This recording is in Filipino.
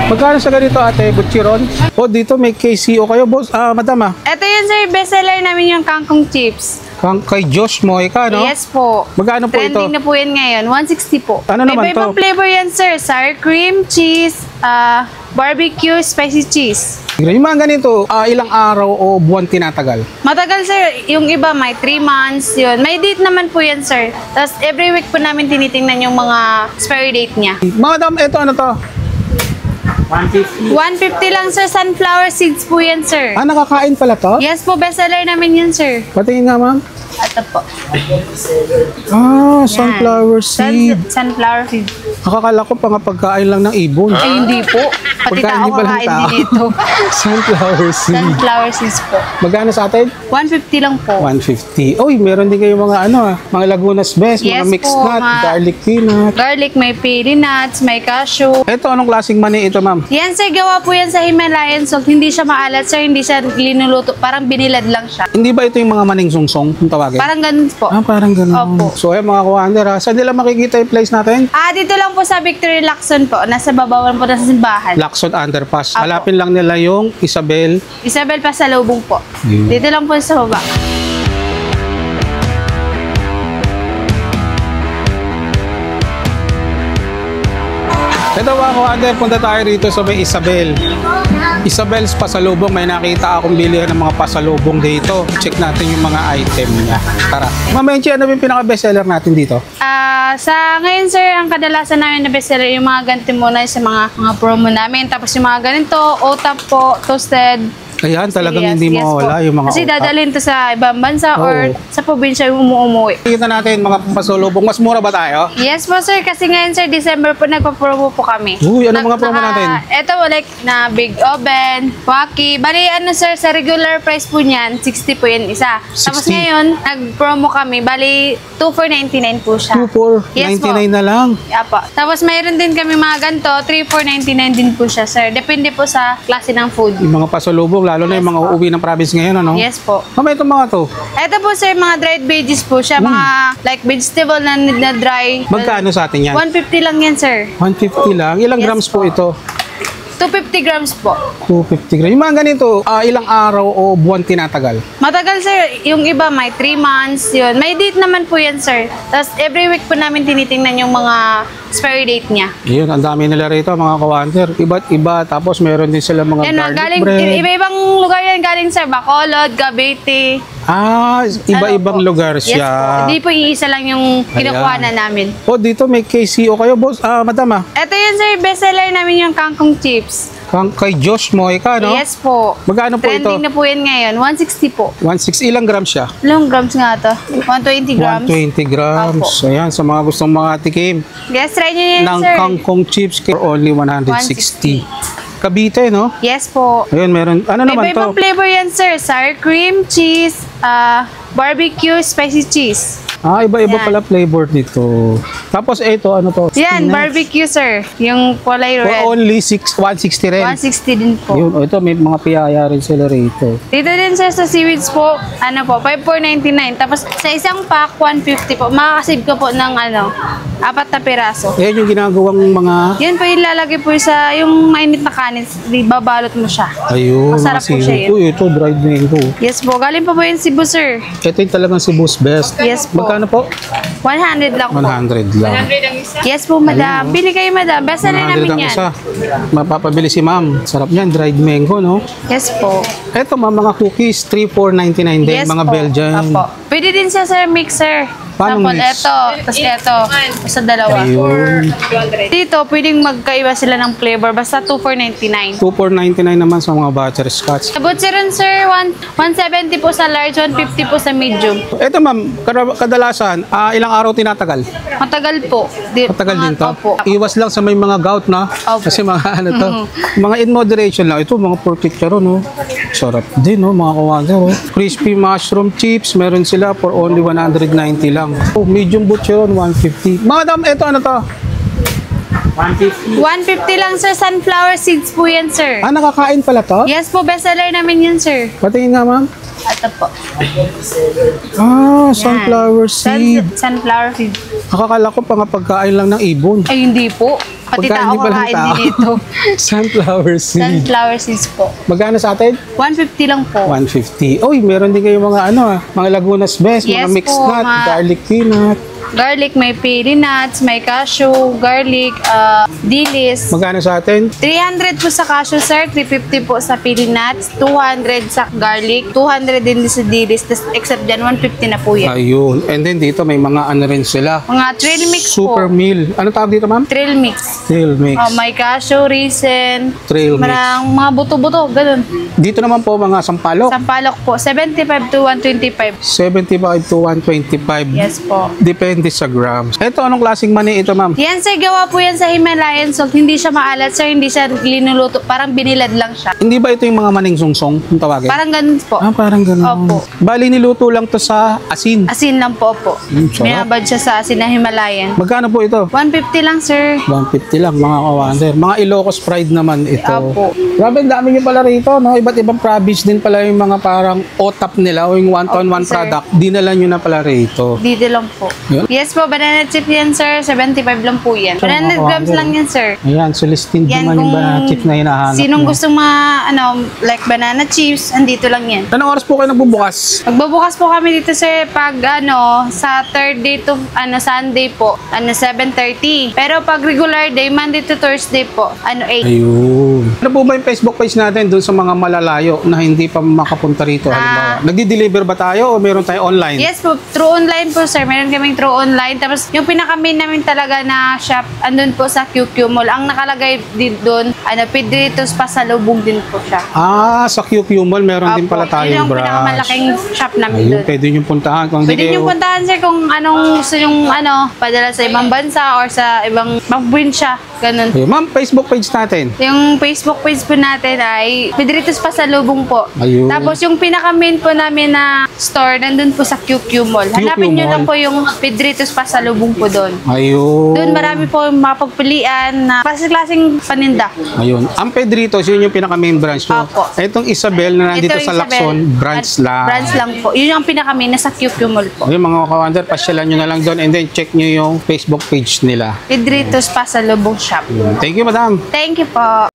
Magkano sa ganito ate, Butchiron? O dito may KCO kayo, boss. Madam Ito yun sir, bestseller namin yung kangkong chips. Kay Josh Moica, no? Yes po. Magkano po ito? Trending na po yan ngayon, 160 po. Ano naman Iba-ibang to? flavor yan sir, sour cream, cheese, barbecue, spicy cheese. Yung mga ganito, ilang araw o buwan tinatagal? Matagal sir, yung iba may 3 months yun. May date naman po yan sir. Tapos every week po namin tinitingnan yung mga expiry date niya. Madam, ito ano to? 150. 150 lang sir, sunflower seeds po yan sir. Nakakain pala to? Yes po, bestseller namin yan sir. Patingin nga, ma'am. Ito po. Sunflower seed. Sunflower seed. Nakakala ko pagkain lang ng ibon. Ay, hindi po. Pati Pagkain tao di pala ng kakain tao. din ito. Sunflower seed. Sunflower seeds po. Magkano sa atin? 150 lang po. 150. Uy, meron din kayo mga mga Lagunas Best, mga Yes mixed po, nut, mga- garlic peanut. Garlic, may peri nuts, may cashew. Ito, anong klaseng mani ito, ma'am? Yan sir, gawa po yan sa Himalayan salt. Hindi siya maalat sir, hindi siya linuluto. Parang binilad lang siya. Hindi ba ito yung mga maning sungsong, kung tawagin? Parang ganun po. Parang ganun. Opo. So, mga kuwander, saan nila makikita yung place natin? Dito lang po sa Victory Lacson po. Nasa babawan po ng simbahan. Lacson Underpass. Apo. Malapit lang nila yung Isabel. Isabel Pasalubong po. Yun. Dito lang po sa baba. Ito mga kuwander, punta tayo rito sa may Isabel. Isabel's Pasalubong. May nakita akong bilihan ng mga pasalubong dito. Check natin yung mga item niya. Tara. Ma'am Enchi, ano yung pinaka-bestseller natin dito? Sa ngayon sir, ang kadalasan namin na bestseller yung mga ganito muna sa mga promo namin. Tapos yung mga ganito, OTAP po, toasted. Ayan, talagang Yes, hindi yes mawala po. yung mga Kasi utak. dadalhin to sa ibang bansa or Oo. sa probinsya yung umuwi. Kita natin mga pasalubong. Mas mura ba tayo? Yes po sir, kasi ngayon sir, December po nagpa-promo po kami. Uy, ano mga promo natin? Ito like na big oven, waki. Bali ano sir, sa regular price po niyan, 60 po yan isa. Tapos 60. ngayon, nag-promo kami, bali 2 for 99 po siya. 2 for Yes po. 99 na lang. Apa. Tapos mayroon din kami mga ganito, 3 for 99 din po siya sir. Depende po sa klase ng food. Yung mga pasalubong, lalo na yung mga uuwi ng province ngayon, ano? Yes po. Ma'am, itong mga to. Ito po sir, mga dried veggies po siya, mga like vegetable na dry. Magkano sa atin yan? 150 lang yan sir. 150 lang. Ilang Yes grams po po. ito? 250 grams po. 250 grams. Yung mga ganito, ilang araw o buwan tinatagal? Matagal sir, yung iba may 3 months yun. May date naman po yan sir. Tapos every week po namin tinitingnan yung mga expiry date niya. Yun, ang dami nila rito, mga kawanter. Iba't iba. Tapos meron din sila mga Yan, garlic galing, bread. iba-ibang lugar yan galing sir. Bacolod, Cavite. Iba-ibang Ano po? lugar Yes po. siya. Hindi po iisa lang yung kinukuha na namin. O, dito may KCO kayo, boss. Madam Ito yun sir, bestseller namin yung kangkong chips. Kay Josh Moica, no? Yes po. Magkano po ito? Trending na po yan ngayon, 160 po. 1.6. Ilang grams siya? Ilang grams nga to? 120 grams. 120 grams. Apo. Ayan, sa mga gustong mga tikim Yes, try nyo yan ng sir. kangkong chips for only 160. Cavite, no? Yes po. Ayun, meron. Ano naman to? Iba-ibang flavor yan, sir. Sour cream, cheese, barbecue, spicy cheese. Iba-iba Yan. pala flavor nito. Tapos ito, ano to? Yan, Spinach. barbecue, sir. Yung kulay For red. only 160 rin. 160 din po. Yun, ito may mga piyaya rin sila rito. Dito din, sir, sa seaweeds po, ano po, 5,499. Tapos sa isang pack, 150 po. Makakasave ka po ng, 4 na piraso. Ayan yung ginagawang mga... Yan po yung lalagay po sa, yung mainit na kanin, babalot mo siya. Ayun, Masarap mga po siya seafood. Uy, ito, dried mango. Yes po, galing pa po yung Cebu, sir. Ito yung talagang Cebu's best. Yes po. Magkano po? 100 lang po. 100 lang. Yes po, madam. Bili kayo, madam. Best seller 100 namin ang yan. isa. Mapapabili si ma'am. Sarap niyan, dried mango, no? Yes po. Ito, mga cookies, 3,499 din. Yes Mga po. Belgian. Apo. Pwede din siya, sir, mixer. Paano Sample, mix? ito. Tapos ito. Sa dalawa. Ayun. Dito, pwedeng magkaiba sila ng flavor. Basta 2,499. 2,499 naman sa mga butterscotch. Abot sir, 170 po sa large, 150 po sa medium. Ito ma'am, kadalasan, ilang araw tinatagal? Matagal po. Matagal din to. Opo. Iwas lang sa may mga gout na. Opo. Kasi mga ano to. Mga in moderation lang. Ito, mga perfect charo, no? Sarap din, no? Mga kawander, oh. Crispy mushroom chips, meron sila for only 190 lang. Oh, medium butcheron, 150. Madam, ito ano to? 150. 150 lang, sir. Sunflower seeds po yan, sir. Nakakain pala to? Yes po, bestseller namin yan, sir. Patingin nga, ma'am. Ito po. Sunflower seed. Sunflower seed. Nakakala ko pagkain lang ng ibon. Ay, hindi po. Pati Pagkain tao din palang kakain tao. din ito. Sunflower seed. Sunflower seeds po. Magkano sa atin? 150 lang po. 150. Uy, meron din kayo mga mga Lagunas Best, mga Yes mixed po, nut, mga- garlic peanut. Garlic, may pili nuts, may cashew, garlic, dilis. Magkano sa atin? 300 po sa cashew, sir. 350 po sa pili nuts. 200 sa garlic. 200 din sa dilis. Tas, except dyan, 150 na po yan. Ayun. And then dito may mga ano rin sila. Mga trail mix Super po. meal. Ano tawag dito, ma'am? Trail mix. Trail mix. May cashew, raisin. Trail mix. Marang mga buto-buto. Ganun. Dito naman po mga sampalok. Sampalok po. 75 to 125. 75 to 125. Yes po. Depende sa grams. Ito, anong klaseng mani ito, ma'am? Yan sir, gawa po yan sa Himalayan salt. Hindi siya maalat sir, hindi siya linuluto. Parang binilad lang siya. Hindi ba ito yung mga maning sungsong? Yung tawagin? Parang ganun po. Parang ganun. Opo. Bali, niluto lang to sa asin. Asin lang po po. Sarap. Binabad siya sa asin na Himalayan. Magkano po ito? 150 lang sir. 150 lang, mga kawander. Mga Ilocos Pride naman ito. Opo. Grabe, ang dami nyo pala rito, no? Iba't ibang province din pala yung mga parang OTAP nila o yung one-to-one Opo, sir. product. Dinala nyo na pala rito. Dito lang po. Yun. Yes po, banana chip yan sir. 75 lang po yan. 100 grams lang yan sir. Ayan, Celestine Yan naman yung kung banana chip na hinahanap sinong mo. gustong mga like banana chips, andito lang yan. Anong oras po kayo nagbubukas? Magbubukas po kami dito sir pag sa Thursday to Sunday po, 7:30. Pero pag regular day, Monday to Thursday po, 8. Ayun. Ano po ba yung Facebook page natin dun sa mga malalayo na hindi pa makapunta rito? Halimbawa, nagdi-deliver ba tayo o meron tayo online? Yes po, through online po sir. Meron kaming through online. Tapos yung pinaka-main namin talaga na shop, andun po sa QQ Mall. Ang nakalagay din doon, Pedritos Pasalubong din po siya. Sa QQ Mall, meron din pala Yun tayong ang branch. pinakamalaking shop namin Ayun, doon. pwede nyo puntahan. Kung Pwede nyo puntahan sir kung anong gusto yung padala sa ibang bansa or sa ibang probinsya. Ganun. Ayun, ma'am, Facebook page natin. Yung Facebook page po natin ay Pedritos Pasalubong po. Ayun. Tapos yung pinaka-main po namin na store, nandun po sa QQ Mall. Hanapin nyo Mall. lang po yung Pedritos Pasalubong po doon. Ayun. Doon marami po yung mapagpilian na klaseng paninda. Ayun. Ang Pedritos, yun yung pinaka-main branch nyo. Opo. Itong Isabel na nandito Ito, sa Isabel, Lacson, branch lang. Branch lang po. Yun yung pinaka-main na sa QQ Mall po. Ayun, mga kawander, pasyalan nyo na lang doon and then check nyo yung Facebook page nila. Pedritos Pasalubong Shop. Thank you, madam. Thank you po.